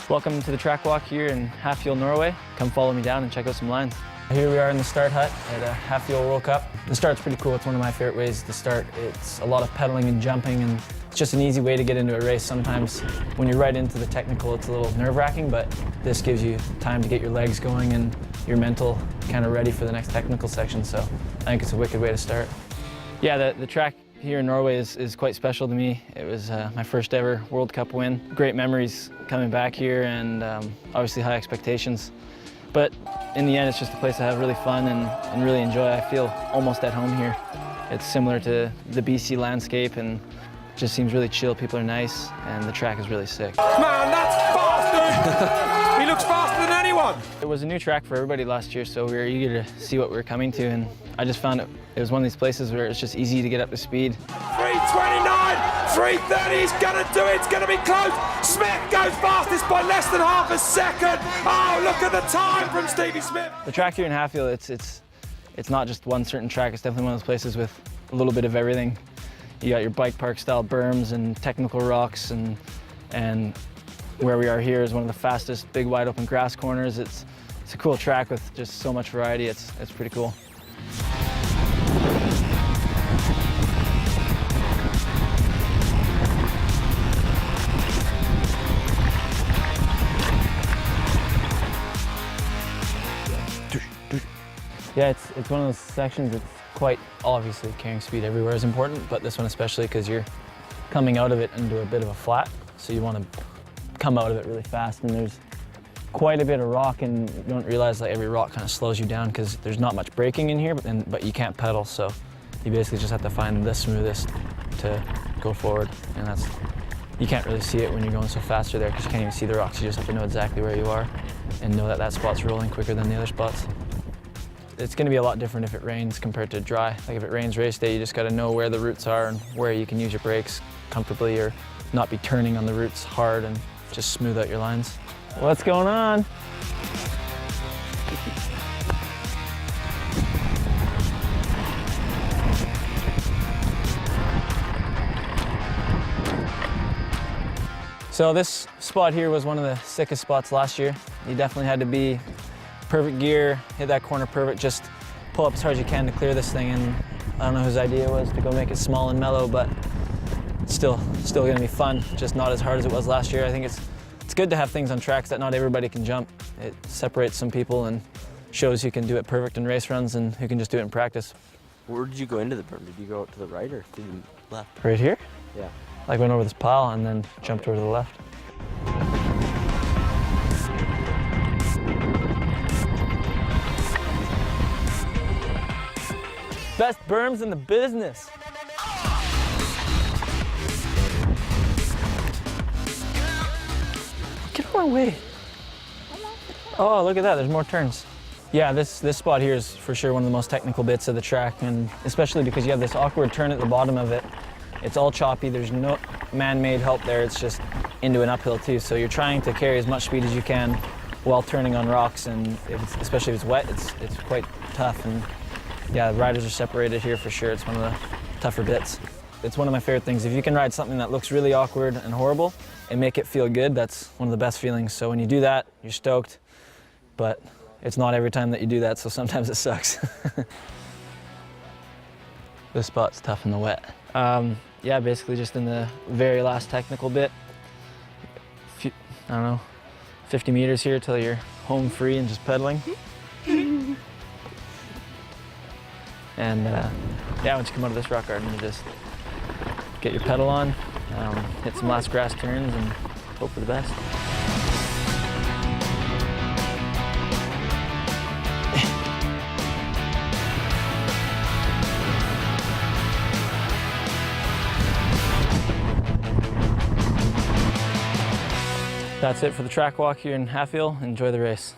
Welcome to the track walk here in Hafjell, Norway. Come follow me down and check out some lines. Here we are in the start hut at Hafjell World Cup. The start's pretty cool. It's one of my favorite ways to start. It's a lot of pedaling and jumping, and it's just an easy way to get into a race. Sometimes when you're right into the technical, it's a little nerve-wracking, but this gives you time to get your legs going and your mental kind of ready for the next technical section. So I think it's a wicked way to start. Yeah, the track here in Norway is quite special to me. It was my first ever World Cup win. Great memories coming back here, and obviously high expectations. But in the end, it's just a place to have really fun and really enjoy. I feel almost at home here. It's similar to the BC landscape and just seems really chill. People are nice, and the track is really sick. Man, that's fast, dude! He looks faster than anyone! It was a new track for everybody last year, so we were eager to see what we were coming to, and I just found it was one of these places where it's just easy to get up to speed. 3:29, 3:30, he's gonna do it, it's gonna be close. Smith goes fastest by less than half a second. Oh, look at the time from Stevie Smith. The track here in Hafjell, it's not just one certain track. It's definitely one of those places with a little bit of everything. You got your bike park style berms and technical rocks, and where we are here is one of the fastest big wide open grass corners. It's a cool track with just so much variety. It's pretty cool. Yeah, it's one of those sections that's quite obviously carrying speed everywhere is important, but this one especially because you're coming out of it into a bit of a flat, so you want to come out of it really fast, and there's quite a bit of rock, and you don't realize that every rock kind of slows you down because there's not much braking in here, but you can't pedal, so you basically just have to find the smoothest to go forward, and you can't really see it when you're going so faster there because you can't even see the rocks. You just have to know exactly where you are and know that that spot's rolling quicker than the other spots. It's going to be a lot different if it rains compared to dry. Like if it rains race day, you just got to know where the roots are and where you can use your brakes comfortably or not be turning on the roots hard and just smooth out your lines. What's going on? So this spot here was one of the sickest spots last year. You definitely had to be perfect gear, hit that corner perfect, just pull up as hard as you can to clear this thing, and I don't know whose idea it was to go make it small and mellow, but it's still gonna be fun, just not as hard as it was last year. I think it's good to have things on tracks that not everybody can jump. It separates some people and shows who can do it perfect in race runs and who can just do it in practice. Where did you go into the berm? Did you go out to the right or to the left? Right here? Yeah. Like went over this pile and then jumped over to the left. Best berms in the business. Get out of my way. Oh, look at that, there's more turns. Yeah, this spot here is for sure one of the most technical bits of the track, and especially because you have this awkward turn at the bottom of it. It's all choppy, there's no man-made help there, it's just into an uphill too. So you're trying to carry as much speed as you can while turning on rocks, and especially if it's wet, it's quite tough. And yeah, riders are separated here for sure. It's one of the tougher bits. It's one of my favorite things. If you can ride something that looks really awkward and horrible and make it feel good, that's one of the best feelings. So when you do that, you're stoked, but it's not every time that you do that, so sometimes it sucks. This spot's tough in the wet. Yeah, basically just in the very last technical bit. I don't know, 50 meters here till you're home free and just pedaling. And yeah, once you come out of this rock garden, you just get your pedal on, hit some last grass turns, and hope for the best. That's it for the track walk here in Hafjell. Enjoy the race.